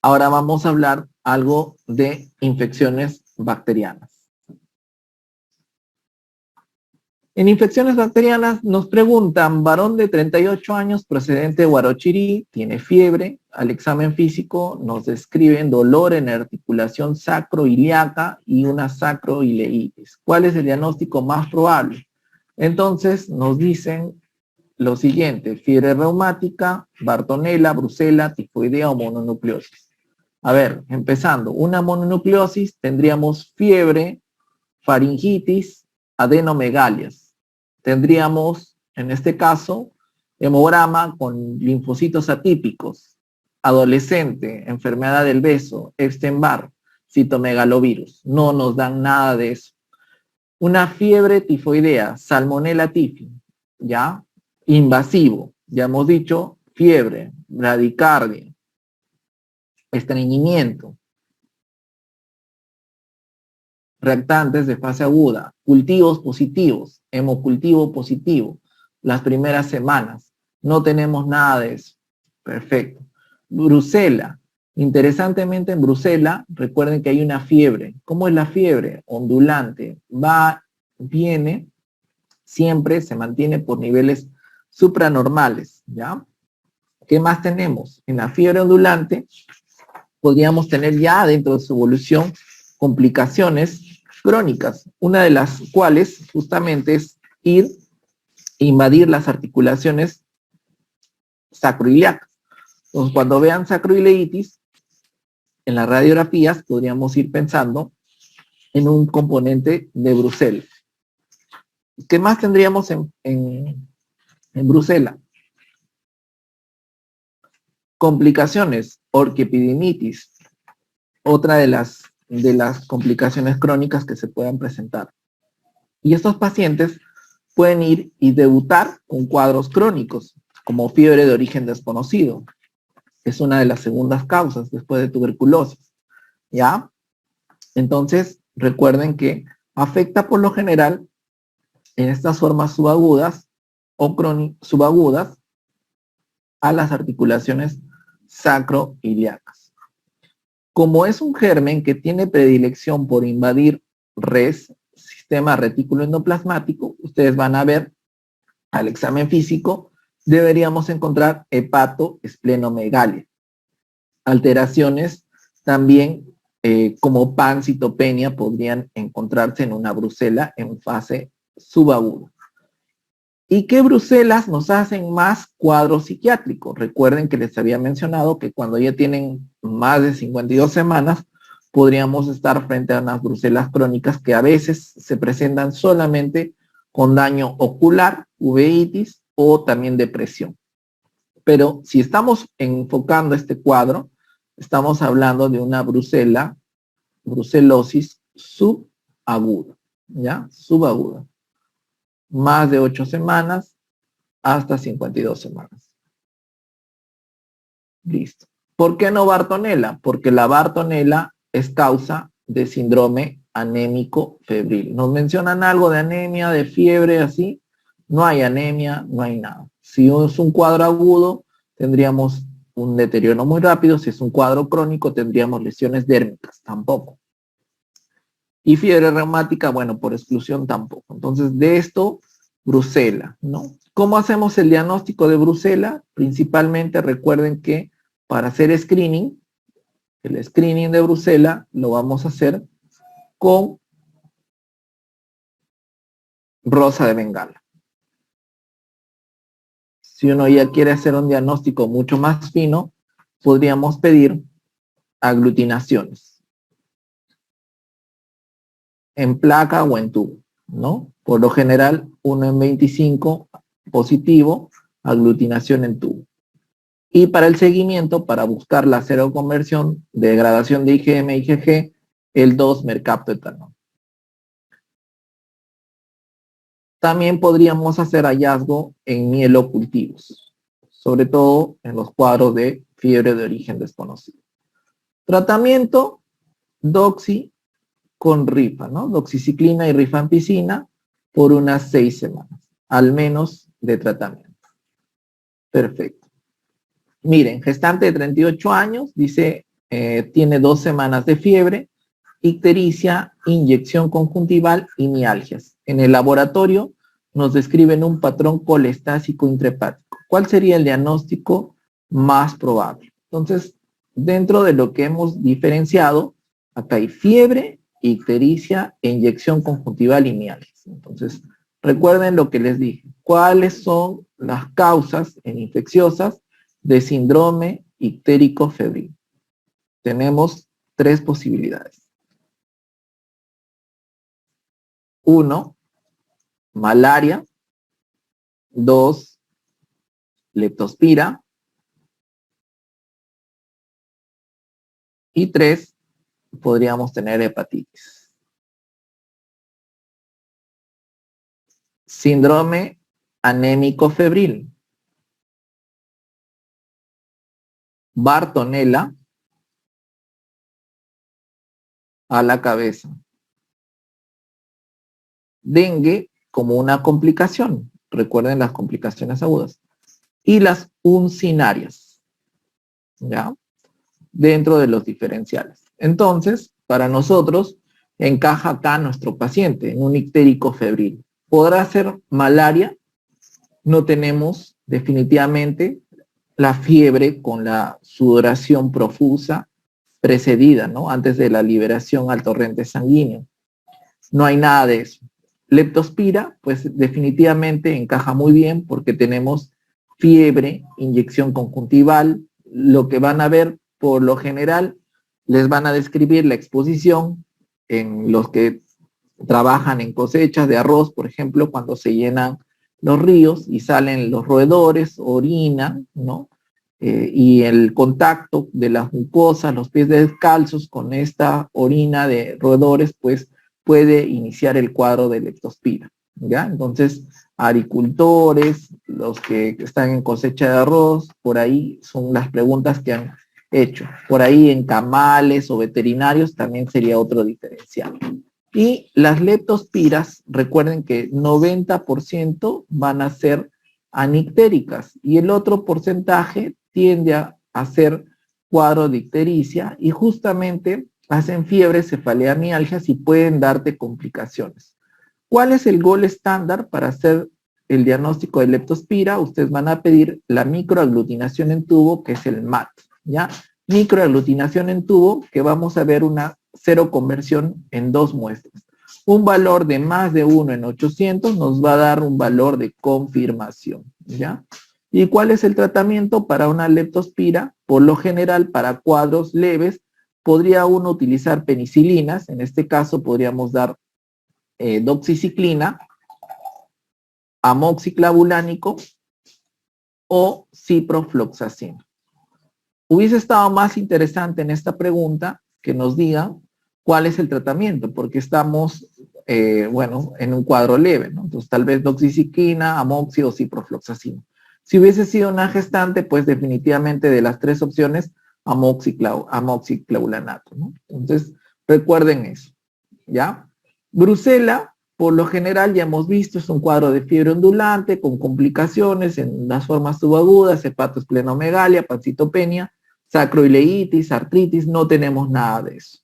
Ahora vamos a hablar algo de infecciones bacterianas. En infecciones bacterianas nos preguntan, varón de 38 años procedente de Huarochirí, tiene fiebre, al examen físico nos describen dolor en la articulación sacroiliaca y una sacroileitis. ¿Cuál es el diagnóstico más probable? Entonces nos dicen lo siguiente, fiebre reumática, Bartonella, brucela, tifoidea o mononucleosis. A ver, empezando, una mononucleosis tendríamos fiebre, faringitis, adenomegalias. Tendríamos, en este caso, hemograma con linfocitos atípicos, adolescente, enfermedad del beso, Epstein-Barr, citomegalovirus. No nos dan nada de eso. Una fiebre tifoidea, Salmonella typhi, ¿ya? Invasivo, ya hemos dicho, fiebre, bradicardia, estreñimiento, reactantes de fase aguda, cultivos positivos, hemocultivo positivo, las primeras semanas. No tenemos nada de eso. Perfecto. Brucela. Interesantemente en Brucela, recuerden que hay una fiebre. ¿Cómo es la fiebre? Ondulante. Va, viene, siempre se mantiene por niveles supranormales, ¿ya? ¿Qué más tenemos? En la fiebre ondulante podríamos tener ya dentro de su evolución complicaciones crónicas, una de las cuales justamente es ir e invadir las articulaciones sacroiliacas. Entonces, cuando vean sacroileitis, en las radiografías podríamos ir pensando en un componente de Brucela. ¿Qué más tendríamos en Brucela? Complicaciones, orquiepididimitis, otra de las complicaciones crónicas que se puedan presentar. Y estos pacientes pueden ir y debutar con cuadros crónicos, como fiebre de origen desconocido. Es una de las segundas causas después de tuberculosis, ¿ya? Entonces, recuerden que afecta por lo general en estas formas subagudas o subagudas a las articulaciones sacroiliacas. Como es un germen que tiene predilección por invadir res, sistema retículo endoplasmático, ustedes van a ver al examen físico, deberíamos encontrar hepatoesplenomegalia. Alteraciones también como pancitopenia podrían encontrarse en una brucela en fase subaguda. ¿Y qué brucelas nos hacen más cuadros psiquiátricos? Recuerden que les había mencionado que cuando ya tienen más de 52 semanas, podríamos estar frente a unas brucelas crónicas que a veces se presentan solamente con daño ocular, uveitis o también depresión. Pero si estamos enfocando este cuadro, estamos hablando de una brucelosis subaguda, ¿ya? Subaguda. Más de 8 semanas hasta 52 semanas. Listo. ¿Por qué no Bartonella? Porque la Bartonella es causa de síndrome anémico febril. ¿Nos mencionan algo de anemia, de fiebre, así? No hay anemia, no hay nada. Si es un cuadro agudo, tendríamos un deterioro muy rápido. Si es un cuadro crónico, tendríamos lesiones dérmicas, tampoco. Y fiebre reumática, bueno, por exclusión tampoco. Entonces, de esto, Brucela, ¿no? ¿Cómo hacemos el diagnóstico de Brucela? Principalmente recuerden que para hacer screening, el screening de Brucela lo vamos a hacer con rosa de Bengala. Si uno ya quiere hacer un diagnóstico mucho más fino, podríamos pedir aglutinaciones en placa o en tubo, ¿no? Por lo general, 1 en 25 positivo, aglutinación en tubo. Y para el seguimiento, para buscar la seroconversión, degradación de IgM e IgG, el 2-mercaptoetanol. También podríamos hacer hallazgo en mielocultivos, sobre todo en los cuadros de fiebre de origen desconocido. Tratamiento, doxi con rifa, ¿no? Doxiciclina y rifampicina por unas 6 semanas, al menos de tratamiento. Perfecto. Miren, gestante de 38 años, dice tiene 2 semanas de fiebre, ictericia, inyección conjuntival y mialgias. En el laboratorio nos describen un patrón colestásico intrahepático. ¿Cuál sería el diagnóstico más probable? Entonces, dentro de lo que hemos diferenciado, acá hay fiebre, ictericia, inyección conjuntival y mialgias. Entonces, recuerden lo que les dije. ¿Cuáles son las causas infecciosas de síndrome ictérico febril? Tenemos 3 posibilidades. 1, malaria. 2, leptospira. Y 3, podríamos tener hepatitis. Síndrome anémico febril. Bartonella a la cabeza. Dengue como una complicación. Recuerden las complicaciones agudas. Y las uncinarias. ¿Ya? Dentro de los diferenciales. Entonces, para nosotros, encaja acá nuestro paciente en un ictérico febril. ¿Podrá ser malaria? No tenemos definitivamente la fiebre con la sudoración profusa precedida, ¿no? Antes de la liberación al torrente sanguíneo. No hay nada de eso. Leptospira, pues definitivamente encaja muy bien porque tenemos fiebre, inyección conjuntival. Lo que van a ver por lo general, les van a describir la exposición en los que trabajan en cosechas de arroz, por ejemplo, cuando se llenan los ríos y salen los roedores, orinan, ¿no? Y el contacto de las mucosas, los pies descalzos con esta orina de roedores, pues puede iniciar el cuadro de leptospira, ¿ya? Entonces, agricultores, los que están en cosecha de arroz, por ahí son las preguntas que han hecho. Por ahí en camales o veterinarios también sería otro diferencial. Y las leptospiras, recuerden que 90% van a ser anictéricas y el otro porcentaje tiende a ser cuadro de ictericia y justamente hacen fiebre, cefalea, mialgias y pueden darte complicaciones. ¿Cuál es el gol estándar para hacer el diagnóstico de leptospira? Ustedes van a pedir la microaglutinación en tubo, que es el MAT, ¿ya? Microaglutinación en tubo, que vamos a ver una cero conversión en 2 muestras. Un valor de más de 1 en 800 nos va a dar un valor de confirmación, ¿ya? ¿Y cuál es el tratamiento para una leptospira? Por lo general, para cuadros leves, podría uno utilizar penicilinas. En este caso, podríamos dar doxiciclina, amoxiclavulánico o ciprofloxacino. Hubiese estado más interesante en esta pregunta que nos digan cuál es el tratamiento, porque estamos, bueno, en un cuadro leve, ¿no? Entonces, tal vez doxiciclina, amoxi o ciprofloxacino. Si hubiese sido una gestante, pues definitivamente de las 3 opciones, amoxiclavulanato, ¿no? Entonces, recuerden eso, ¿ya? Brucela, por lo general, ya hemos visto, es un cuadro de fiebre ondulante con complicaciones en las formas subagudas, hepatosplenomegalia, pancitopenia, sacroileitis, artritis, no tenemos nada de eso.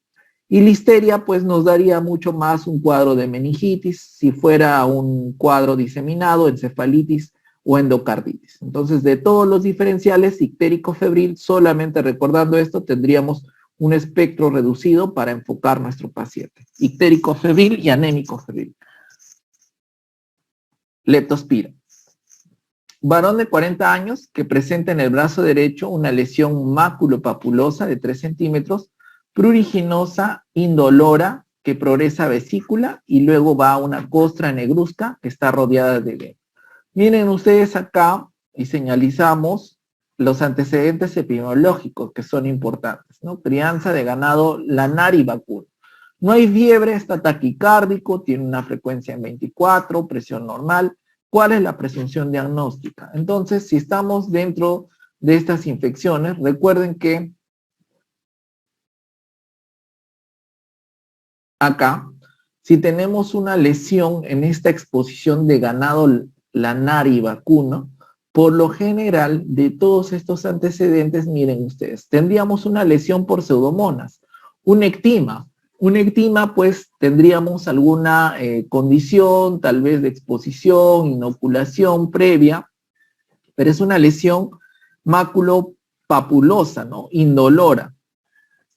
Y listeria, pues nos daría mucho más un cuadro de meningitis, si fuera un cuadro diseminado, encefalitis o endocarditis. Entonces, de todos los diferenciales, ictérico febril, solamente recordando esto, tendríamos un espectro reducido para enfocar nuestro paciente. Ictérico febril y anémico febril. Leptospira. Varón de 40 años que presenta en el brazo derecho una lesión maculopapulosa de 3 centímetros, pruriginosa, indolora, que progresa a vesícula y luego va a una costra negruzca que está rodeada de edema. Miren ustedes acá y señalizamos los antecedentes epidemiológicos que son importantes, ¿no? Crianza de ganado lanar y vacuno. No hay fiebre, está taquicárdico, tiene una frecuencia en 24, presión normal. ¿Cuál es la presunción diagnóstica? Entonces, si estamos dentro de estas infecciones, recuerden que acá, si tenemos una lesión en esta exposición de ganado lanar y vacuno, Por lo general, de todos estos antecedentes, miren ustedes, tendríamos una lesión por pseudomonas, un ectima. Un ectima, pues, tendríamos alguna condición, tal vez de exposición, inoculación previa, pero es una lesión maculopapulosa, ¿no? Indolora.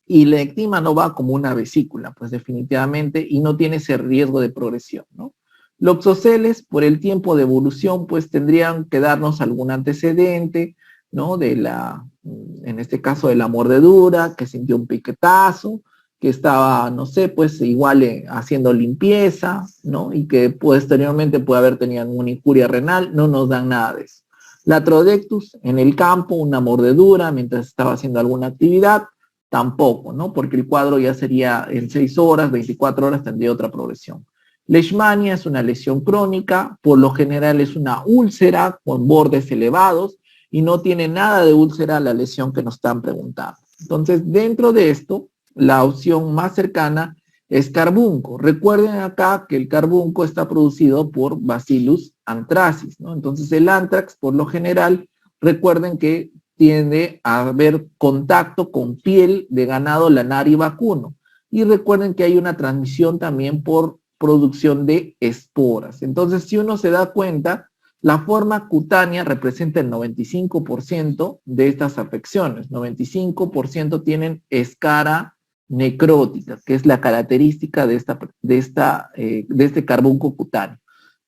Y la ectima no va como una vesícula, pues definitivamente, y no tiene ese riesgo de progresión, ¿no? Loxoceles, por el tiempo de evolución, pues tendrían que darnos algún antecedente, ¿no? En este caso, de la mordedura, que sintió un piquetazo, que estaba, no sé, pues igual haciendo limpieza, ¿no? Y que posteriormente puede haber tenido una injuria renal, no nos dan nada de eso. Latrodectus, en el campo, una mordedura mientras estaba haciendo alguna actividad, tampoco, ¿no? Porque el cuadro ya sería en 6 horas, 24 horas tendría otra progresión. Leishmania es una lesión crónica, por lo general es una úlcera con bordes elevados y no tiene nada de úlcera la lesión que nos están preguntando. Entonces, dentro de esto, la opción más cercana es carbunco. Recuerden acá que el carbunco está producido por Bacillus anthracis, ¿no? Entonces, el anthrax, por lo general, recuerden que tiende a haber contacto con piel de ganado lanar y vacuno. Y recuerden que hay una transmisión también por producción de esporas. Entonces, si uno se da cuenta, la forma cutánea representa el 95% de estas afecciones. 95% tienen escara necrótica, que es la característica de este carbunco cutáneo.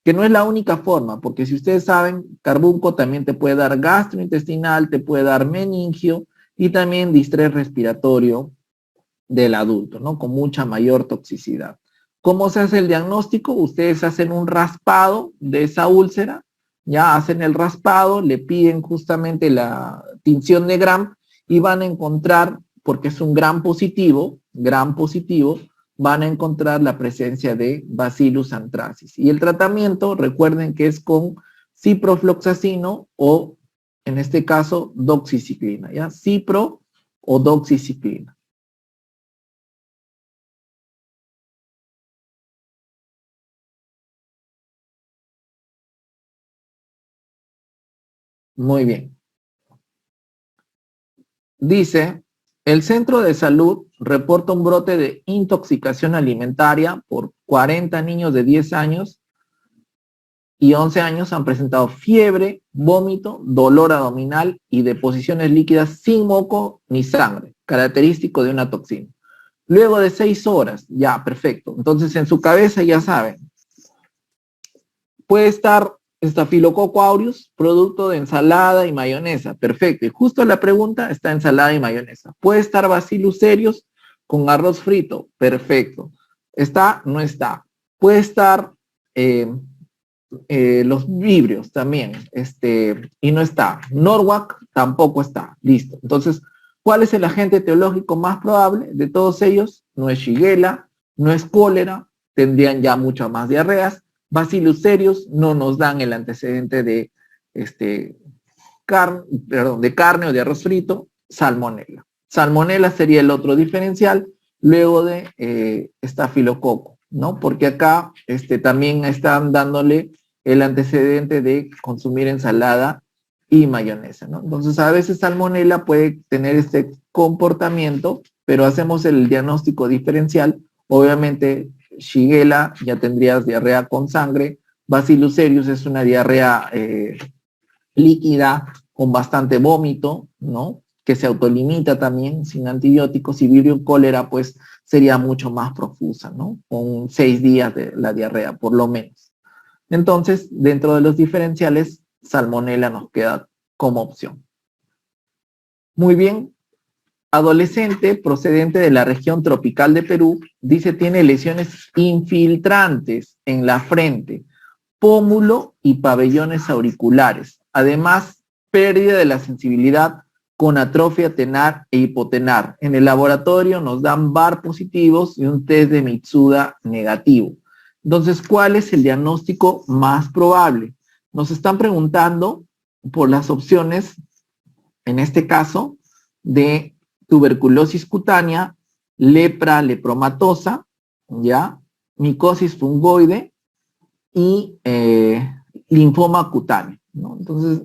Que no es la única forma, porque si ustedes saben, carbunco también te puede dar gastrointestinal, te puede dar meningio y también distrés respiratorio del adulto, ¿no? Con mucha mayor toxicidad. ¿Cómo se hace el diagnóstico? Ustedes hacen un raspado de esa úlcera, ya hacen el raspado, le piden justamente la tinción de Gram y van a encontrar, porque es un gram positivo, van a encontrar la presencia de Bacillus anthracis. Y el tratamiento, recuerden que es con ciprofloxacino o, en este caso, doxiciclina, ¿ya? Cipro o doxiciclina. Muy bien. Dice, el centro de salud reporta un brote de intoxicación alimentaria por 40 niños de 10 años y 11 años han presentado fiebre, vómito, dolor abdominal y deposiciones líquidas sin moco ni sangre, característico de una toxina. Luego de 6 horas, ya, perfecto. Entonces en su cabeza ya saben, puede estar Staphylococcus aureus, producto de ensalada y mayonesa. Perfecto. Y justo la pregunta está ensalada y mayonesa. Puede estar Bacillus cereus con arroz frito. Perfecto. ¿Está? No está. Puede estar los vibrios también. Y no está. Norwalk tampoco está. Listo. Entonces, ¿cuál es el agente etiológico más probable de todos ellos? No es Shigella, no es cólera, tendrían ya muchas más diarreas. Bacillus cereus no nos dan el antecedente de carne o de arroz frito. Salmonella. Salmonella sería el otro diferencial luego de estafilococo, ¿no? Porque acá también están dándole el antecedente de consumir ensalada y mayonesa, ¿no? Entonces a veces salmonella puede tener este comportamiento, pero hacemos el diagnóstico diferencial. Obviamente Shigella ya tendrías diarrea con sangre, Bacillus cereus es una diarrea líquida con bastante vómito, ¿no? Que se autolimita también sin antibióticos, y Vibrio cólera pues sería mucho más profusa, ¿no? Con 6 días de la diarrea por lo menos. Entonces, dentro de los diferenciales, salmonella nos queda como opción. Muy bien, adolescente procedente de la región tropical de Perú, dice tiene lesiones infiltrantes en la frente, pómulo y pabellones auriculares. Además, pérdida de la sensibilidad con atrofia tenar e hipotenar. En el laboratorio nos dan VAR positivos y un test de Mitsuda negativo. Entonces, ¿cuál es el diagnóstico más probable? Nos están preguntando por las opciones, en este caso, de tuberculosis cutánea, lepra lepromatosa, ¿ya? Micosis fungoide y linfoma cutáneo, ¿no? Entonces,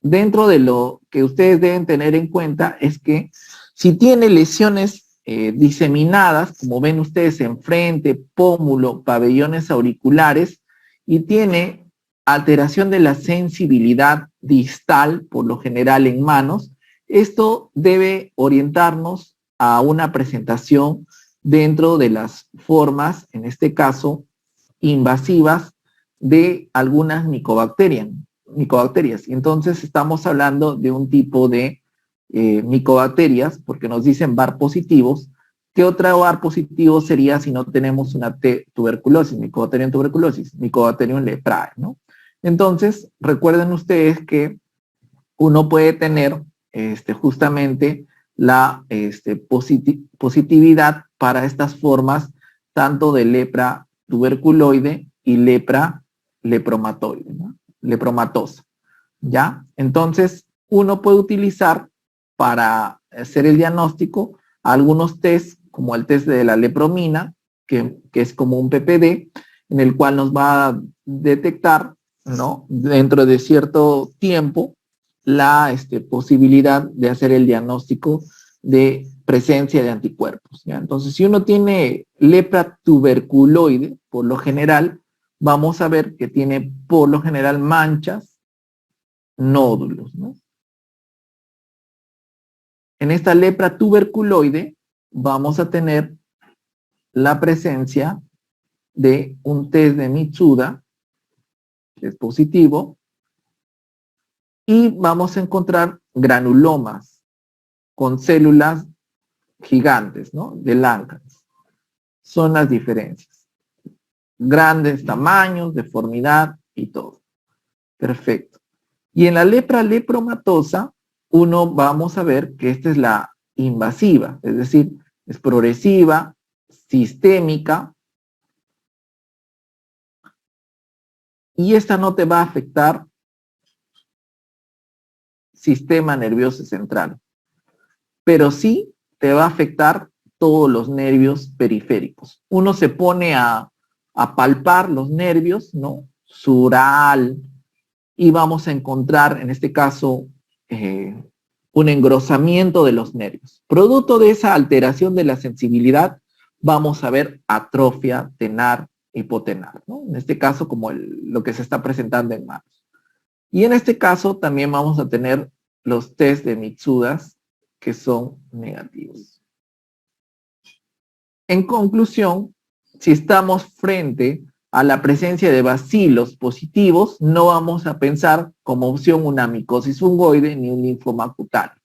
dentro de lo que ustedes deben tener en cuenta es que si tiene lesiones diseminadas, como ven ustedes en frente, pómulo, pabellones auriculares, y tiene alteración de la sensibilidad distal, por lo general en manos, esto debe orientarnos a una presentación dentro de las formas, en este caso, invasivas de algunas micobacterias. Entonces estamos hablando de un tipo de micobacterias, porque nos dicen VAR positivos. ¿Qué otro VAR positivo sería si no tenemos una tuberculosis, Mycobacterium tuberculosis, Mycobacterium leprae, ¿no? Entonces, recuerden ustedes que uno puede tener justamente la positividad para estas formas tanto de lepra tuberculoide y lepra lepromatoide, ¿no? Lepromatosa, ¿ya? Entonces, uno puede utilizar para hacer el diagnóstico algunos test, como el test de la lepromina, que es como un PPD, en el cual nos va a detectar, ¿no?, dentro de cierto tiempo, la posibilidad de hacer el diagnóstico de presencia de anticuerpos, ¿ya? Entonces, si uno tiene lepra tuberculoide, por lo general, vamos a ver que tiene, por lo general, manchas, nódulos, ¿no? En esta lepra tuberculoide vamos a tener la presencia de un test de Mitsuda, que es positivo, y vamos a encontrar granulomas con células gigantes, ¿no?, de Langerhans. Son las diferencias. Grandes tamaños, deformidad y todo. Perfecto. Y en la lepra lepromatosa, vamos a ver que esta es la invasiva, es decir, es progresiva, sistémica, y esta no te va a afectar sistema nervioso central, pero sí te va a afectar todos los nervios periféricos. Uno se pone a palpar los nervios, ¿no?, sural, y vamos a encontrar, en este caso, un engrosamiento de los nervios. Producto de esa alteración de la sensibilidad, vamos a ver atrofia tenar, hipotenar, ¿no? En este caso, como lo que se está presentando en manos. Y en este caso, también vamos a tener los test de Mitsudas, que son negativos. En conclusión, si estamos frente a la presencia de bacilos positivos, no vamos a pensar como opción una micosis fungoide ni un linfoma cutáneo.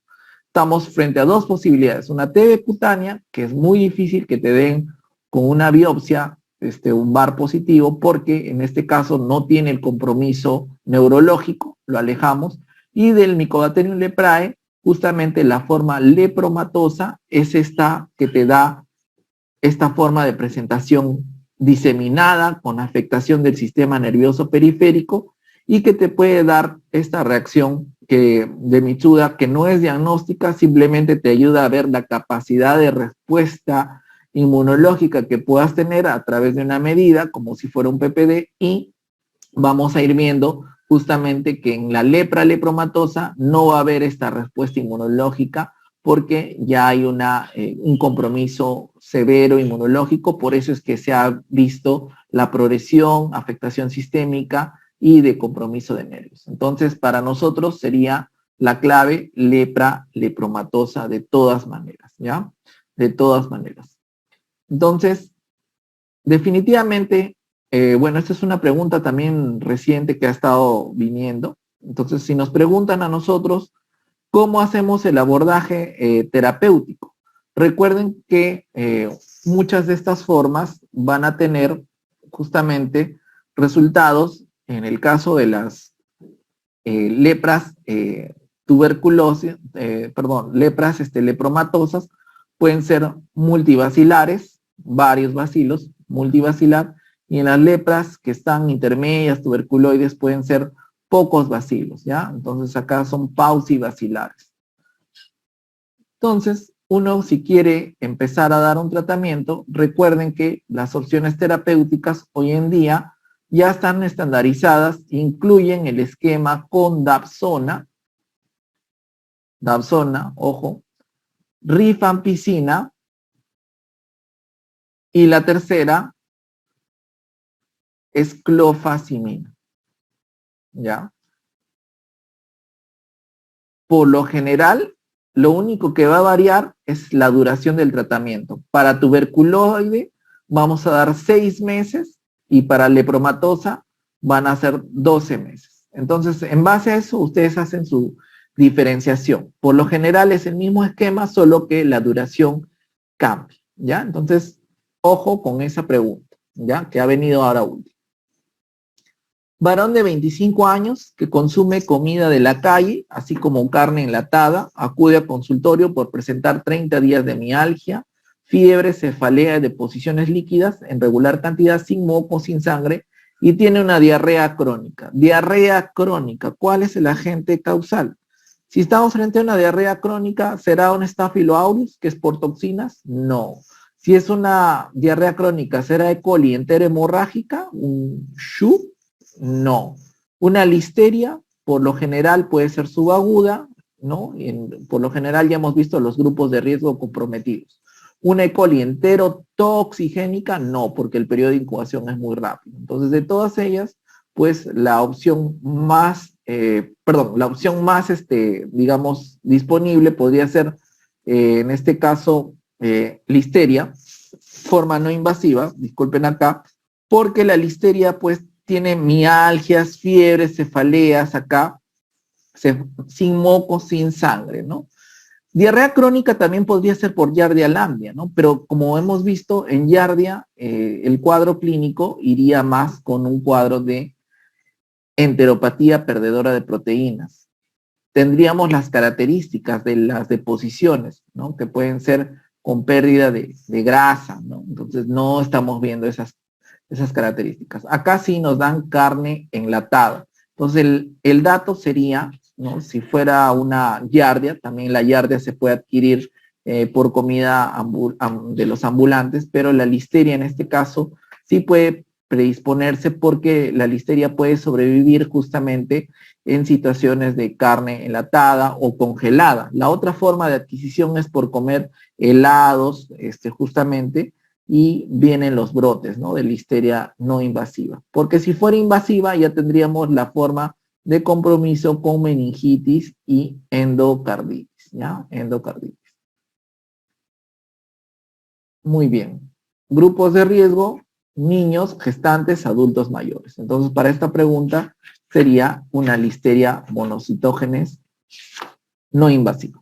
Estamos frente a dos posibilidades, una TB cutánea, que es muy difícil que te den con una biopsia un VAR positivo, porque en este caso no tiene el compromiso neurológico, lo alejamos, y del Mycobacterium leprae, justamente la forma lepromatosa es esta que te da esta forma de presentación diseminada con afectación del sistema nervioso periférico y que te puede dar esta reacción de Mitsuda, que no es diagnóstica, simplemente te ayuda a ver la capacidad de respuesta inmunológica que puedas tener a través de una medida, como si fuera un PPD, y vamos a ir viendo justamente que en la lepra lepromatosa no va a haber esta respuesta inmunológica, porque ya hay un compromiso severo inmunológico, por eso es que se ha visto la progresión, afectación sistémica y de compromiso de nervios. Entonces, para nosotros sería la clave lepra lepromatosa de todas maneras, ¿ya? De todas maneras. Entonces, definitivamente, bueno, esta es una pregunta también reciente que ha estado viniendo. Entonces, si nos preguntan a nosotros, ¿cómo hacemos el abordaje terapéutico? Recuerden que muchas de estas formas van a tener justamente resultados, en el caso de las lepras lepras lepromatosas, pueden ser multibacilares, varios bacilos, multibacilar, y en las lepras que están intermedias, tuberculoides, pueden ser pocos bacilos, ¿ya? Entonces acá son paucibacilares. Entonces, uno, si quiere empezar a dar un tratamiento, recuerden que las opciones terapéuticas hoy en día ya están estandarizadas, incluyen el esquema con Dapsona, Dapsona, ojo, rifampicina, y la tercera es clofazimina, ¿ya? Por lo general, lo único que va a variar es la duración del tratamiento. Para tuberculoide vamos a dar 6 meses y para lepromatosa van a ser 12 meses. Entonces, en base a eso, ustedes hacen su diferenciación. Por lo general es el mismo esquema, solo que la duración cambia, ¿ya? Entonces, ojo con esa pregunta, ¿ya? Que ha venido ahora último. Varón de 25 años que consume comida de la calle, así como carne enlatada, acude al consultorio por presentar 30 días de mialgia, fiebre, cefalea y deposiciones líquidas en regular cantidad, sin moco, sin sangre, y tiene una diarrea crónica. Diarrea crónica, ¿cuál es el agente causal? Si estamos frente a una diarrea crónica, ¿será un Staphylo aureus, que es por toxinas? No. Si es una diarrea crónica, ¿será E. coli enterohemorrágica, un SHU? No. Una listeria, por lo general, puede ser subaguda, ¿no? Por lo general ya hemos visto los grupos de riesgo comprometidos. Una E. coli enterotoxigénica, no, porque el periodo de incubación es muy rápido. Entonces, de todas ellas, pues la opción más, digamos, disponible podría ser, en este caso, listeria, forma no invasiva, disculpen acá, porque la listeria, pues, tiene mialgias, fiebres, cefaleas acá, sin moco, sin sangre, ¿no? Diarrea crónica también podría ser por Giardia lamblia, ¿no? Pero como hemos visto, en Giardia el cuadro clínico iría más con un cuadro de enteropatía perdedora de proteínas. Tendríamos las características de las deposiciones, ¿no? Que pueden ser con pérdida de grasa, ¿no? Entonces no estamos viendo esas características. Acá sí nos dan carne enlatada. Entonces el dato sería, ¿no? Si fuera una giardia, también la giardia se puede adquirir por comida de los ambulantes, pero la listeria en este caso sí puede predisponerse porque la listeria puede sobrevivir justamente en situaciones de carne enlatada o congelada. La otra forma de adquisición es por comer helados, justamente, y vienen los brotes, ¿no? De listeria no invasiva. Porque si fuera invasiva ya tendríamos la forma de compromiso con meningitis y endocarditis, ¿ya? Endocarditis. Muy bien. Grupos de riesgo, niños, gestantes, adultos mayores. Entonces, para esta pregunta sería una listeria monocitógenes no invasiva.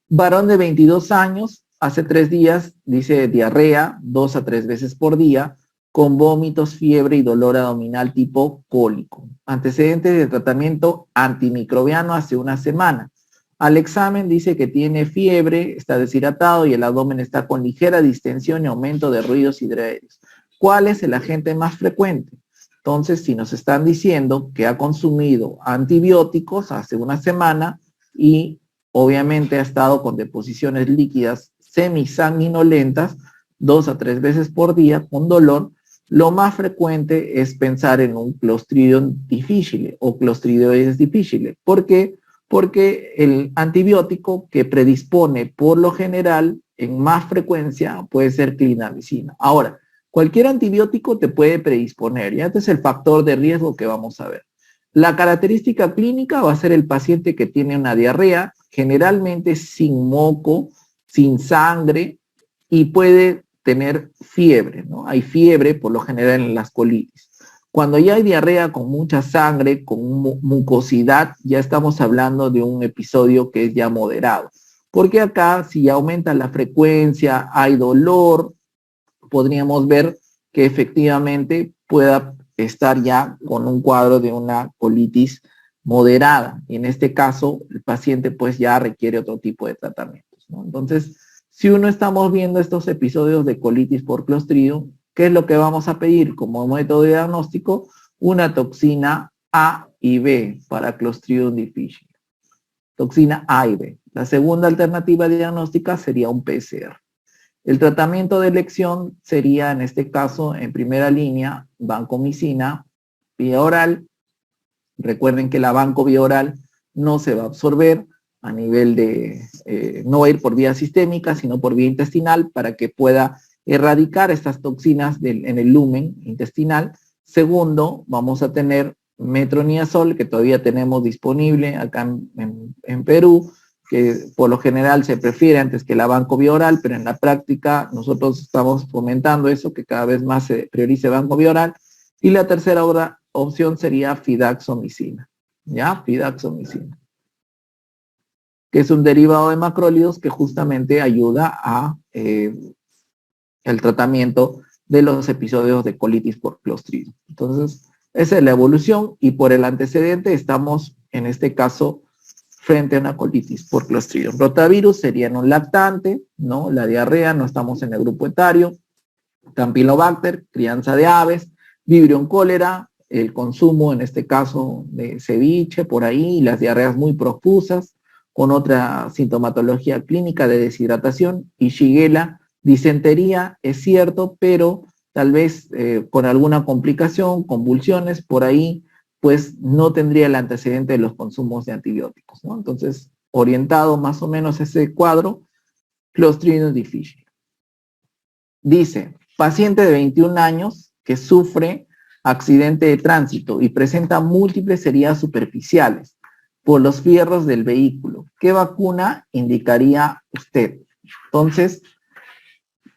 Varón de 22 años, hace 3 días, dice diarrea, 2 a 3 veces por día, con vómitos, fiebre y dolor abdominal tipo cólico. Antecedentes de tratamiento antimicrobiano hace una semana. Al examen dice que tiene fiebre, está deshidratado y el abdomen está con ligera distensión y aumento de ruidos hidroaéreos. ¿Cuál es el agente más frecuente? Entonces, si nos están diciendo que ha consumido antibióticos hace una semana y obviamente ha estado con deposiciones líquidas semisanguinolentas 2 a 3 veces por día con dolor, lo más frecuente es pensar en un Clostridium difficile o Clostridioides difficile. ¿Por qué? Porque el antibiótico que predispone por lo general en más frecuencia puede ser clindamicina. Ahora, cualquier antibiótico te puede predisponer, y este es el factor de riesgo que vamos a ver. La característica clínica va a ser el paciente que tiene una diarrea, generalmente sin moco, sin sangre, y puede tener fiebre, ¿no? Hay fiebre por lo general en las colitis. Cuando ya hay diarrea con mucha sangre, con mucosidad, ya estamos hablando de un episodio que es ya moderado. Porque acá, si aumenta la frecuencia, hay dolor, podríamos ver que efectivamente pueda estar ya con un cuadro de una colitis moderada. Y en este caso, el paciente pues ya requiere otro tipo de tratamientos, ¿no? Entonces, si uno estamos viendo estos episodios de colitis por Clostridium, ¿qué es lo que vamos a pedir como método de diagnóstico? Una toxina A y B para Clostridium difficile. Toxina A y B. La segunda alternativa diagnóstica sería un PCR. El tratamiento de elección sería, en este caso, en primera línea, vancomicina, vía oral. Recuerden que la vanco vía oral no se va a absorber, a nivel de, no va a ir por vía sistémica, sino por vía intestinal para que pueda erradicar estas toxinas en el lumen intestinal. Segundo, vamos a tener metronidazol, que todavía tenemos disponible acá en Perú, que por lo general se prefiere antes que la banco bioral, pero en la práctica nosotros estamos fomentando eso, que cada vez más se priorice banco bioral. Y la tercera opción sería fidaxomicina, ¿ya? Fidaxomicina, que es un derivado de macrólidos que justamente ayuda a el tratamiento de los episodios de colitis por Clostridium. Entonces, esa es la evolución y por el antecedente estamos, en este caso, frente a una colitis por Clostridium. Rotavirus sería en un lactante, ¿no? La diarrea, no estamos en el grupo etario. Campylobacter, crianza de aves. Vibrio cólera, el consumo, en este caso, de ceviche, por ahí, las diarreas muy profusas, con otra sintomatología clínica de deshidratación. Y Shigella, disentería, es cierto, pero tal vez con alguna complicación, convulsiones, por ahí, pues no tendría el antecedente de los consumos de antibióticos, ¿no? Entonces, orientado más o menos a ese cuadro, Clostridium difficile. Dice, paciente de 21 años que sufre accidente de tránsito y presenta múltiples heridas superficiales por los fierros del vehículo. ¿Qué vacuna indicaría usted? Entonces,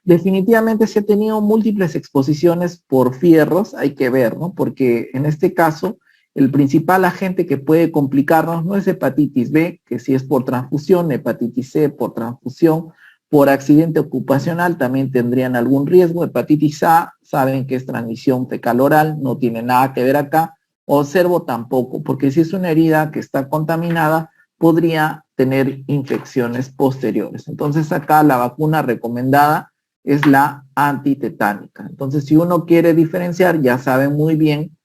definitivamente si ha tenido múltiples exposiciones por fierros, hay que ver, ¿no? Porque en este caso, el principal agente que puede complicarnos no es hepatitis B, que si es por transfusión, hepatitis C por transfusión, por accidente ocupacional también tendrían algún riesgo. Hepatitis A, saben que es transmisión fecal-oral, no tiene nada que ver acá. O cervo tampoco, porque si es una herida que está contaminada, podría tener infecciones posteriores. Entonces acá la vacuna recomendada es la antitetánica. Entonces, si uno quiere diferenciar, ya saben muy bien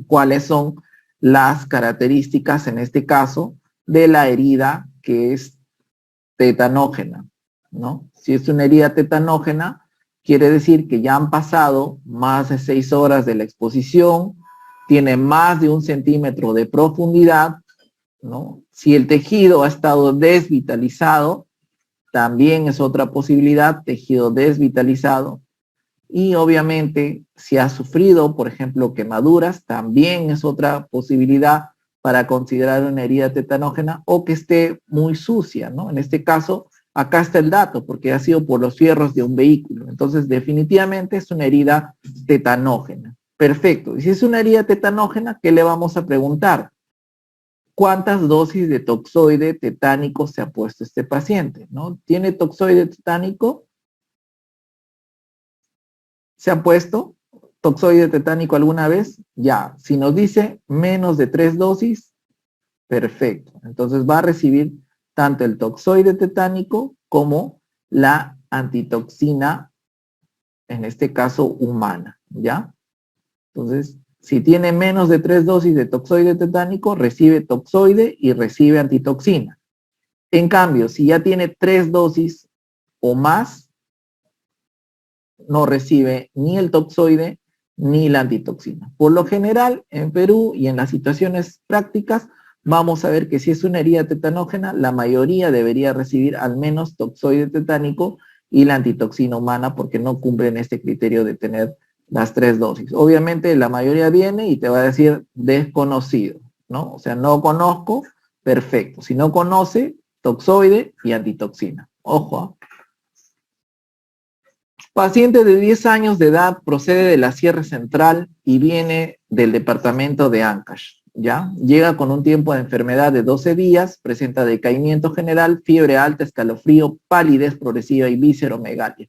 cuáles son las características, en este caso, de la herida que es tetanógena, ¿no? Si es una herida tetanógena, quiere decir que ya han pasado más de 6 horas de la exposición, tiene más de 1 centímetro de profundidad, ¿no? Si el tejido ha estado desvitalizado, también es otra posibilidad, tejido desvitalizado. Y obviamente, si ha sufrido, por ejemplo, quemaduras, también es otra posibilidad para considerar una herida tetanógena o que esté muy sucia, ¿no? En este caso, acá está el dato, porque ha sido por los fierros de un vehículo. Entonces, definitivamente es una herida tetanógena. Perfecto. Y si es una herida tetanógena, ¿qué le vamos a preguntar? ¿Cuántas dosis de toxoide tetánico se ha puesto este paciente? ¿No? ¿Tiene toxoide tetánico? ¿Se ha puesto toxoide tetánico alguna vez? Ya. Si nos dice menos de 3 dosis, perfecto. Entonces va a recibir tanto el toxoide tetánico como la antitoxina, en este caso humana, ¿ya? Entonces, si tiene menos de 3 dosis de toxoide tetánico, recibe toxoide y recibe antitoxina. En cambio, si ya tiene 3 dosis o más, no recibe ni el toxoide ni la antitoxina. Por lo general, en Perú y en las situaciones prácticas, vamos a ver que si es una herida tetanógena, la mayoría debería recibir al menos toxoide tetánico y la antitoxina humana porque no cumplen este criterio de tener las 3 dosis. Obviamente la mayoría viene y te va a decir desconocido, ¿no? O sea, no conozco, perfecto. Si no conoce, toxoide y antitoxina. Ojo. Paciente de 10 años de edad, procede de la Sierra Central y viene del departamento de Ancash, ¿ya? Llega con un tiempo de enfermedad de 12 días, presenta decaimiento general, fiebre alta, escalofrío, palidez progresiva y visceromegalia.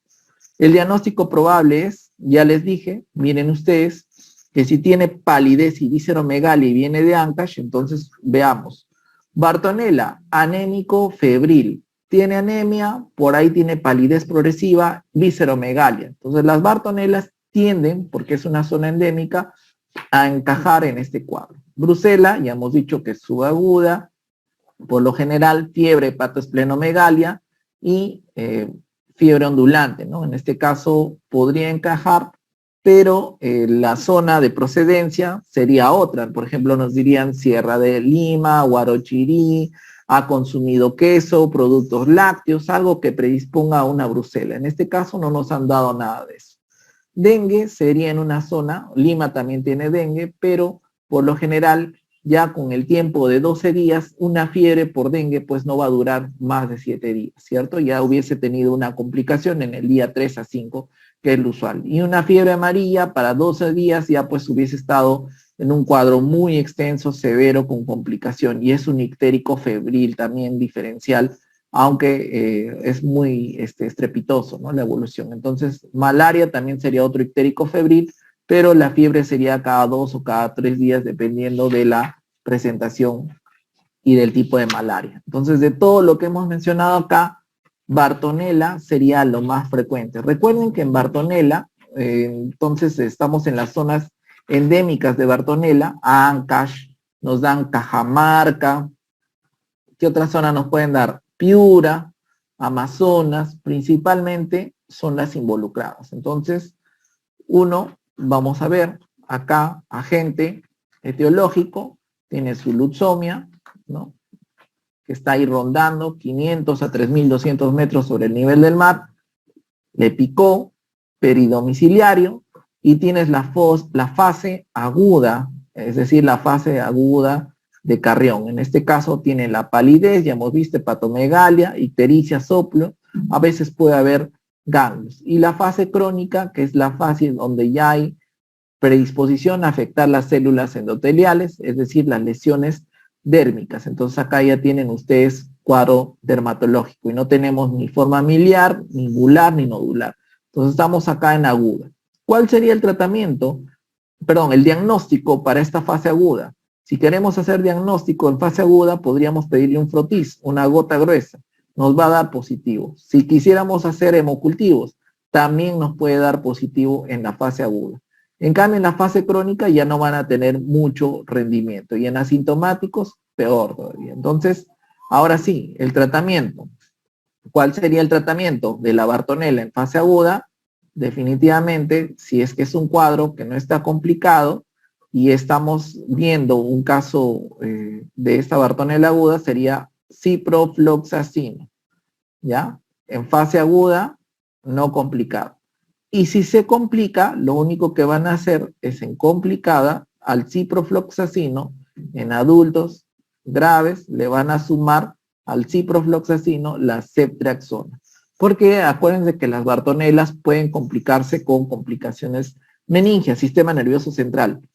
El diagnóstico probable es, ya les dije, miren ustedes, que si tiene palidez y visceromegalia y viene de Ancash, entonces veamos. Bartonella, anémico, febril. Tiene anemia, por ahí tiene palidez progresiva, visceromegalia. Entonces las bartonelas tienden, porque es una zona endémica, a encajar en este cuadro. Brucela, ya hemos dicho que es subaguda, por lo general fiebre, hepatosplenomegalia y fiebre ondulante, ¿no? En este caso podría encajar, pero la zona de procedencia sería otra. Por ejemplo, nos dirían Sierra de Lima, Huarochirí, ha consumido queso, productos lácteos, algo que predisponga a una brucela. En este caso no nos han dado nada de eso. Dengue sería en una zona, Lima también tiene dengue, pero por lo general ya con el tiempo de 12 días, una fiebre por dengue pues no va a durar más de 7 días, ¿cierto? Ya hubiese tenido una complicación en el día 3 a 5, que es lo usual. Y una fiebre amarilla para 12 días ya pues hubiese estado en un cuadro muy extenso, severo, con complicación. Y es un ictérico febril también diferencial, aunque es muy estrepitoso, ¿no? La evolución. Entonces, malaria también sería otro ictérico febril, pero la fiebre sería cada 2 o cada 3 días, dependiendo de la presentación y del tipo de malaria. Entonces, de todo lo que hemos mencionado acá, Bartonella sería lo más frecuente. Recuerden que en Bartonella, entonces estamos en las zonas endémicas de Bartonella, Ancash, nos dan Cajamarca. ¿Qué otra zona nos pueden dar? Piura, Amazonas, principalmente son las involucradas. Entonces, vamos a ver acá, agente etiológico, tiene su luxomia, ¿no? Que está ahí rondando 500 a 3.200 metros sobre el nivel del mar, le picó, peridomiciliario, y tienes la fase aguda, es decir, la fase aguda de Carrión. En este caso tiene la palidez, ya hemos visto hepatomegalia, ictericia, soplo, a veces puede haber ganglios. Y la fase crónica, que es la fase donde ya hay predisposición a afectar las células endoteliales, es decir, las lesiones dérmicas. Entonces acá ya tienen ustedes cuadro dermatológico y no tenemos ni forma miliar, ni gular, ni nodular. Entonces estamos acá en aguda. ¿Cuál sería el tratamiento? Perdón, el diagnóstico para esta fase aguda. Si queremos hacer diagnóstico en fase aguda, podríamos pedirle un frotis, una gota gruesa. Nos va a dar positivo. Si quisiéramos hacer hemocultivos, también nos puede dar positivo en la fase aguda. En cambio, en la fase crónica ya no van a tener mucho rendimiento y en asintomáticos, peor todavía. Entonces, ahora sí, el tratamiento. ¿Cuál sería el tratamiento de la Bartonella en fase aguda? Definitivamente, si es que es un cuadro que no está complicado y estamos viendo un caso de esta Bartonella aguda, sería ciprofloxacino, ¿ya? En fase aguda, no complicado. Y si se complica, lo único que van a hacer es en complicada al ciprofloxacino en adultos graves le van a sumar al ciprofloxacino la ceftriaxona. Porque acuérdense que las bartonelas pueden complicarse con complicaciones meningias, sistema nervioso central,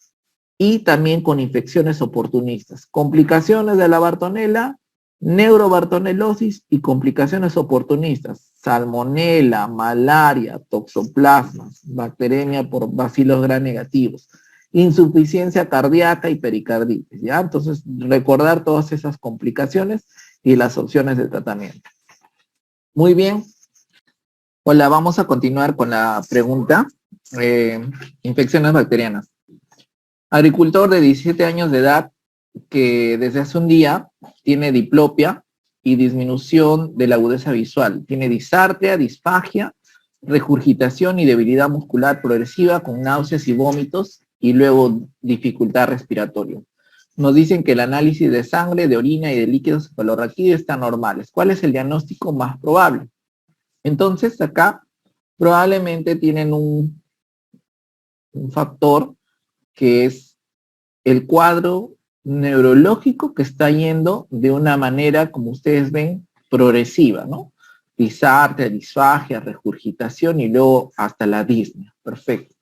y también con infecciones oportunistas. Complicaciones de la bartonela, neurobartonelosis y complicaciones oportunistas, salmonela, malaria, toxoplasmas, bacteremia por bacilos gram negativos, insuficiencia cardíaca y pericarditis, ¿ya? Entonces, recordar todas esas complicaciones y las opciones de tratamiento. Muy bien. Hola, vamos a continuar con la pregunta. Infecciones bacterianas. Agricultor de 17 años de edad que desde hace un día tiene diplopia y disminución de la agudeza visual. Tiene disartria, disfagia, regurgitación y debilidad muscular progresiva con náuseas y vómitos y luego dificultad respiratoria. Nos dicen que el análisis de sangre, de orina y de líquidos cefalorraquídeos están normales. ¿Cuál es el diagnóstico más probable? Entonces acá probablemente tienen un factor que es el cuadro neurológico que está yendo de una manera, como ustedes ven, progresiva, ¿no? Disartria, disfagia, regurgitación y luego hasta la disnea. Perfecto.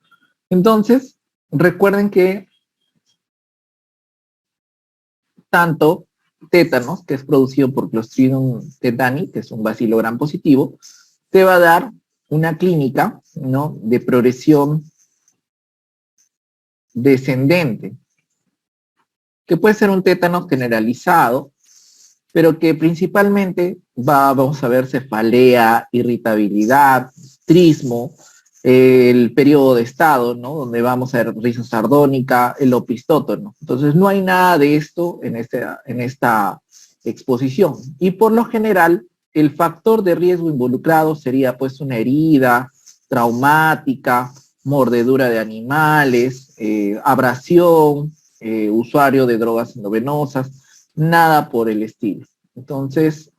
Entonces, recuerden que tanto tétanos, que es producido por Clostridium tetani, que es un bacilo gram positivo, te va a dar una clínica, ¿no?, de progresión descendente, que puede ser un tétano generalizado, pero que principalmente vamos a ver cefalea, irritabilidad, trismo, el periodo de estado, ¿no?, donde vamos a ver risa sardónica, el opistótono. Entonces no hay nada de esto en esta exposición. Y por lo general, el factor de riesgo involucrado sería pues una herida traumática, mordedura de animales, abrasión, usuario de drogas endovenosas, nada por el estilo. Entonces,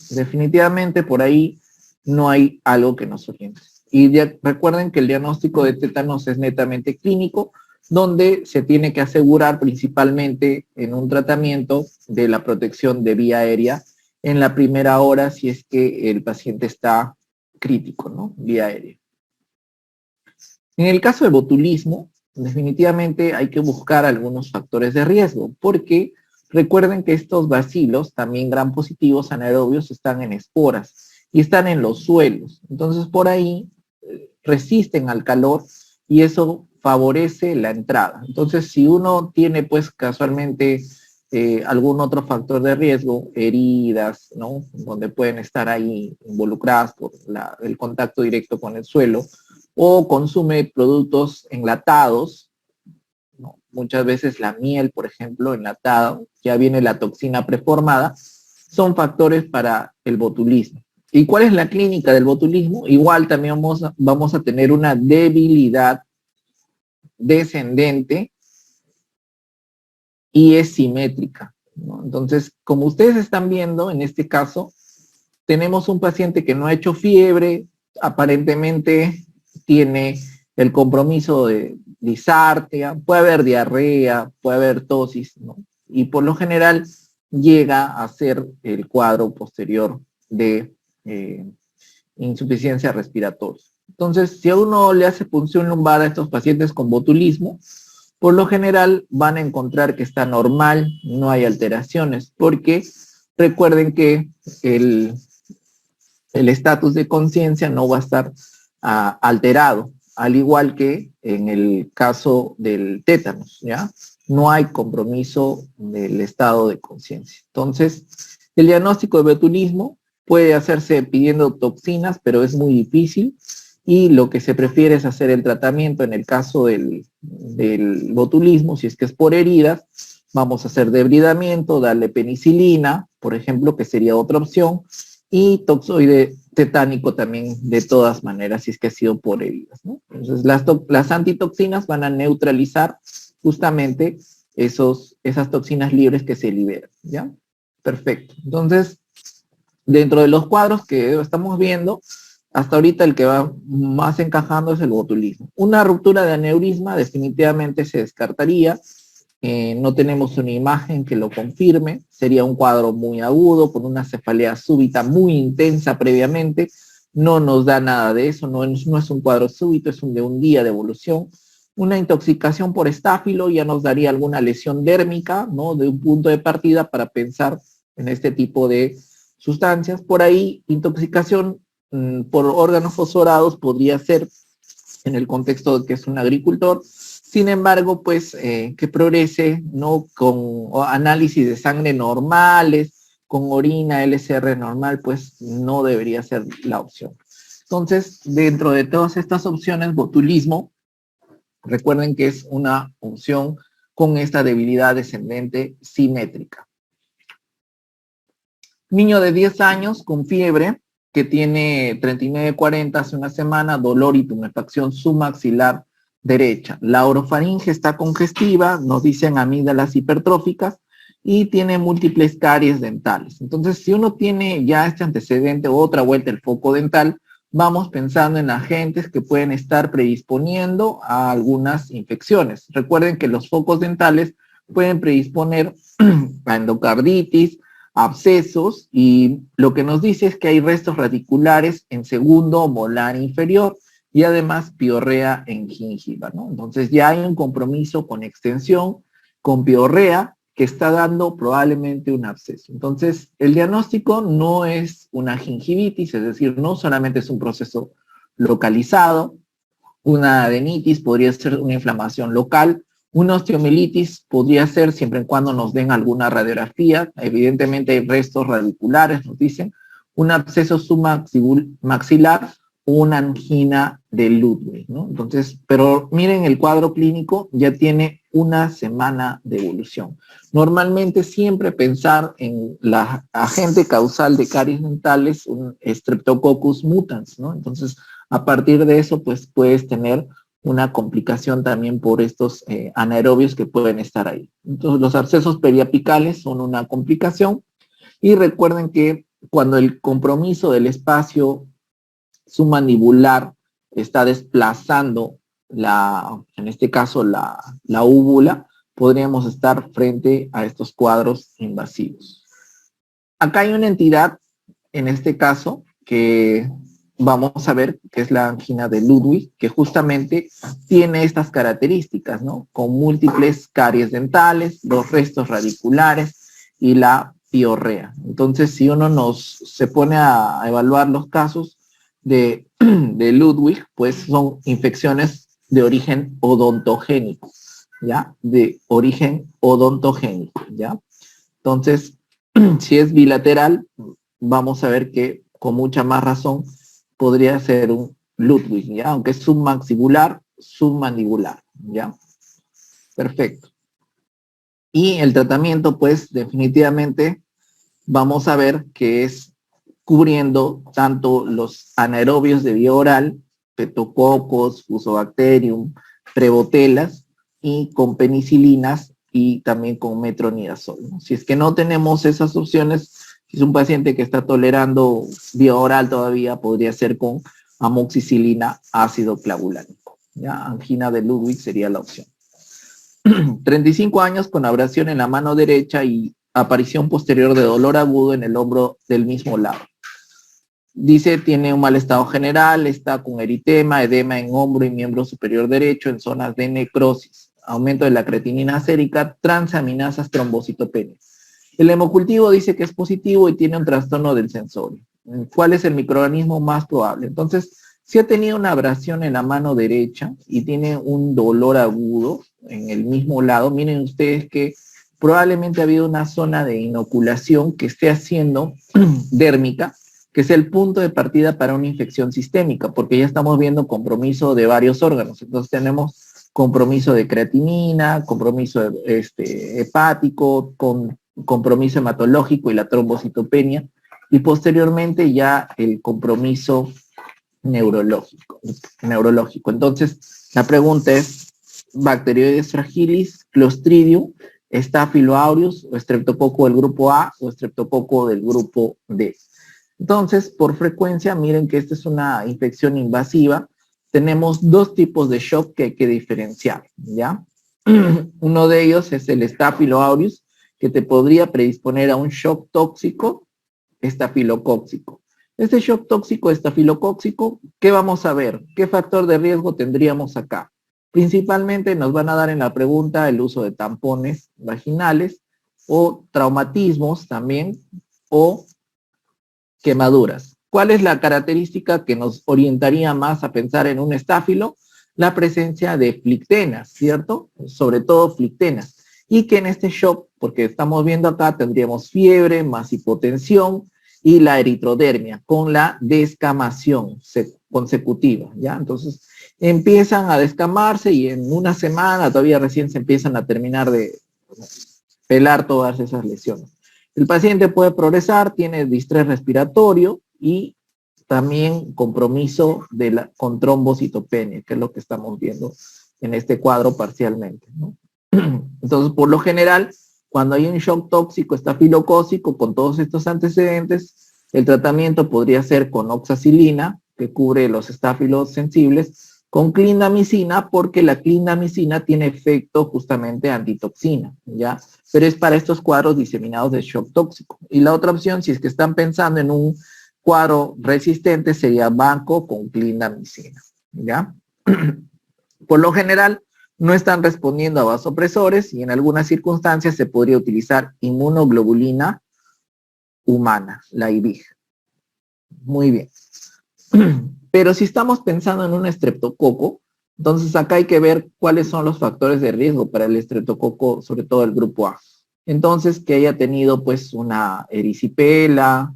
definitivamente por ahí no hay algo que nos oriente. Y ya, recuerden que el diagnóstico de tétanos es netamente clínico, donde se tiene que asegurar principalmente en un tratamiento de la protección de vía aérea en la primera hora si es que el paciente está crítico, ¿no? Vía aérea. En el caso del botulismo, definitivamente hay que buscar algunos factores de riesgo, porque recuerden que estos bacilos, también gram positivos anaerobios, están en esporas y están en los suelos. Entonces, por ahí resisten al calor y eso favorece la entrada. Entonces, si uno tiene, pues, casualmente algún otro factor de riesgo, heridas, ¿no? Donde pueden estar ahí involucradas por el contacto directo con el suelo, o consume productos enlatados, ¿no? Muchas veces la miel, por ejemplo, enlatada, ya viene la toxina preformada, son factores para el botulismo. ¿Y cuál es la clínica del botulismo? Igual también vamos a tener una debilidad descendente y es simétrica, ¿no? Entonces, como ustedes están viendo, en este caso, tenemos un paciente que no ha hecho fiebre, aparentemente tiene el compromiso de disartria, puede haber diarrea, puede haber tosis, ¿no? Y por lo general llega a ser el cuadro posterior de insuficiencia respiratoria. Entonces, si a uno le hace punción lumbar a estos pacientes con botulismo, por lo general van a encontrar que está normal, no hay alteraciones, porque recuerden que el estatus de conciencia no va a estar alterado, al igual que en el caso del tétanos, ¿ya? No hay compromiso del estado de conciencia. Entonces, el diagnóstico de botulismo puede hacerse pidiendo toxinas, pero es muy difícil y lo que se prefiere es hacer el tratamiento en el caso del botulismo, si es que es por heridas, vamos a hacer debridamiento, darle penicilina, por ejemplo, que sería otra opción, y toxoide tetánico también de todas maneras, si es que ha sido por heridas, ¿no? Entonces, las antitoxinas van a neutralizar justamente esas toxinas libres que se liberan, ¿ya? Perfecto. Entonces, dentro de los cuadros que estamos viendo, hasta ahorita el que va más encajando es el botulismo. Una ruptura de aneurisma definitivamente se descartaría. No tenemos una imagen que lo confirme. Sería un cuadro muy agudo, con una cefalea súbita muy intensa previamente. No nos da nada de eso, no es un cuadro súbito, es de un día de evolución. Una intoxicación por estáfilo ya nos daría alguna lesión dérmica, ¿no? De un punto de partida para pensar en este tipo de sustancias. Por ahí, intoxicación por órganos fosforados podría ser en el contexto de que es un agricultor. Sin embargo, pues que progrese, ¿no? Con análisis de sangre normales, con orina LCR normal, pues no debería ser la opción. Entonces, dentro de todas estas opciones, botulismo, recuerden que es una opción con esta debilidad descendente simétrica. Niño de 10 años con fiebre, que tiene 39-40 hace una semana, dolor y tumefacción submaxilar derecha. La orofaringe está congestiva, nos dicen amígdalas hipertróficas y tiene múltiples caries dentales. Entonces, si uno tiene ya este antecedente o otra vuelta el foco dental, vamos pensando en agentes que pueden estar predisponiendo a algunas infecciones. Recuerden que los focos dentales pueden predisponer a endocarditis, abscesos, y lo que nos dice es que hay restos radiculares en segundo molar inferior y además piorrea en gingiva, ¿no? Entonces ya hay un compromiso con extensión, con piorrea, que está dando probablemente un absceso. Entonces, el diagnóstico no es una gingivitis, es decir, no solamente es un proceso localizado, una adenitis podría ser una inflamación local, una osteomielitis podría ser siempre y cuando nos den alguna radiografía, evidentemente hay restos radiculares, nos dicen, un absceso submaxilar o una angina de Ludwig, ¿no? Entonces, pero miren, el cuadro clínico ya tiene una semana de evolución. Normalmente siempre pensar en la agente causal de caries dentales, un Streptococcus mutans, ¿no? Entonces, a partir de eso, pues puedes tener una complicación también por estos anaerobios que pueden estar ahí. Entonces, los abscesos periapicales son una complicación Y recuerden que cuando el compromiso del espacio submandibular está desplazando en este caso la úvula, podríamos estar frente a estos cuadros invasivos. Acá hay una entidad, en este caso, que vamos a ver que es la angina de Ludwig, que justamente tiene estas características, ¿no? Con múltiples caries dentales, los restos radiculares y la piorrea. Entonces, si uno se pone a evaluar los casos de Ludwig, pues son infecciones de origen odontogénico, ¿ya? De origen odontogénico, ¿ya? Entonces, si es bilateral, vamos a ver que con mucha más razón podría ser un Ludwig, ¿ya? Aunque es submaxibular, submandibular, ¿ya? Perfecto. Y el tratamiento, pues, definitivamente vamos a ver que es cubriendo tanto los anaerobios de vía oral, petococos, fusobacterium, prebotelas, y con penicilinas y también con metronidazol, ¿no? Si es que no tenemos esas opciones, si es un paciente que está tolerando vía oral todavía, podría ser con amoxicilina ácido clavulánico. ¿Ya? Angina de Ludwig sería la opción. 35 años con abrasión en la mano derecha y aparición posterior de dolor agudo en el hombro del mismo lado. Dice, tiene un mal estado general, está con eritema, edema en hombro y miembro superior derecho en zonas de necrosis, aumento de la creatinina sérica, transaminasas trombocitopenia. El hemocultivo dice que es positivo y tiene un trastorno del sensorio. ¿Cuál es el microorganismo más probable? Entonces, si ha tenido una abrasión en la mano derecha y tiene un dolor agudo en el mismo lado, miren ustedes que probablemente ha habido una zona de inoculación que esté haciendo dérmica, que es el punto de partida para una infección sistémica, porque ya estamos viendo compromiso de varios órganos. Entonces tenemos compromiso de creatinina, compromiso hepático, compromiso hematológico y la trombocitopenia, y posteriormente ya el compromiso neurológico. Entonces, la pregunta es, Bacteroides fragilis, Clostridium, Staphylo aureus, o Streptococo del grupo A o Streptococo del grupo D. Entonces, por frecuencia, miren que esta es una infección invasiva. Tenemos dos tipos de shock que hay que diferenciar, ¿ya? Uno de ellos es el Staphylo aureus, que te podría predisponer a un shock tóxico estafilocóxico. Este shock tóxico estafilocóxico, ¿qué vamos a ver? ¿Qué factor de riesgo tendríamos acá? Principalmente nos van a dar en la pregunta el uso de tampones vaginales o traumatismos también o quemaduras. ¿Cuál es la característica que nos orientaría más a pensar en un estáfilo? La presencia de flictenas, ¿cierto? Sobre todo flictenas. Y que en este shock, porque estamos viendo acá, tendríamos fiebre, más hipotensión y la eritrodermia con la descamación consecutiva, ¿ya? Entonces, empiezan a descamarse y en una semana todavía recién se empiezan a terminar de pelar todas esas lesiones. El paciente puede progresar, tiene distrés respiratorio y también compromiso con trombocitopenia, que es lo que estamos viendo en este cuadro parcialmente, ¿no? Entonces, por lo general, cuando hay un shock tóxico estafilocócico con todos estos antecedentes, el tratamiento podría ser con oxacilina, que cubre los estáfilos sensibles, con clindamicina, porque la clindamicina tiene efecto justamente antitoxina, ¿ya? Pero es para estos cuadros diseminados de shock tóxico. Y la otra opción, si es que están pensando en un cuadro resistente, sería banco con clindamicina, ¿ya? Por lo general, no están respondiendo a vasopresores y en algunas circunstancias se podría utilizar inmunoglobulina humana, la IVIG. Muy bien. Pero si estamos pensando en un estreptococo, entonces acá hay que ver cuáles son los factores de riesgo para el estreptococo, sobre todo el grupo A. Entonces, que haya tenido pues una erisipela,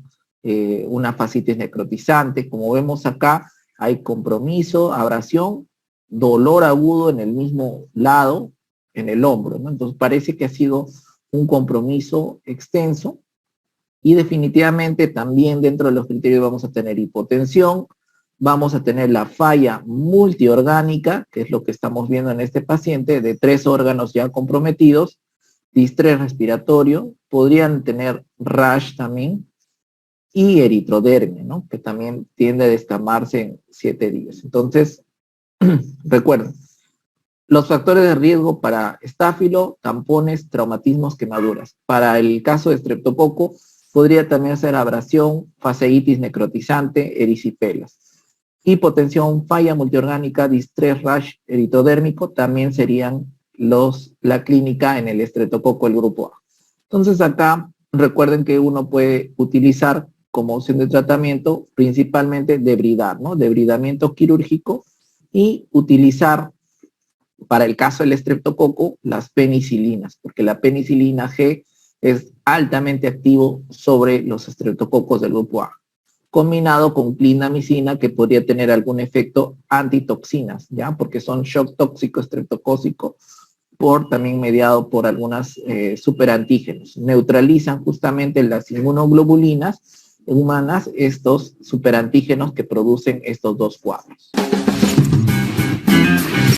una fascitis necrotizante, como vemos acá, hay compromiso, abrasión, dolor agudo en el mismo lado, en el hombro, ¿no? Entonces parece que ha sido un compromiso extenso y definitivamente también dentro de los criterios vamos a tener hipotensión, vamos a tener la falla multiorgánica, que es lo que estamos viendo en este paciente, de 3 órganos ya comprometidos, distrés respiratorio, podrían tener rash también, y eritrodermia, ¿no? Que también tiende a descamarse en 7 días. Entonces, recuerden, los factores de riesgo para estáfilo, tampones, traumatismos, quemaduras. Para el caso de estreptococo, podría también ser abrasión, fasciitis necrotizante, erisipelas. Hipotensión, falla multiorgánica, distrés rash eritodérmico, también serían la clínica en el estreptococo, el grupo A. Entonces acá recuerden que uno puede utilizar como opción de tratamiento principalmente debridar, ¿no? Debridamiento quirúrgico y utilizar para el caso del estreptococo las penicilinas, porque la penicilina G es altamente activo sobre los estreptococos del grupo A, combinado con clindamicina que podría tener algún efecto antitoxinas, ¿ya? Porque son shock tóxico estreptocócico también mediado por algunas superantígenos. Neutralizan justamente las inmunoglobulinas humanas estos superantígenos que producen estos dos cuadros.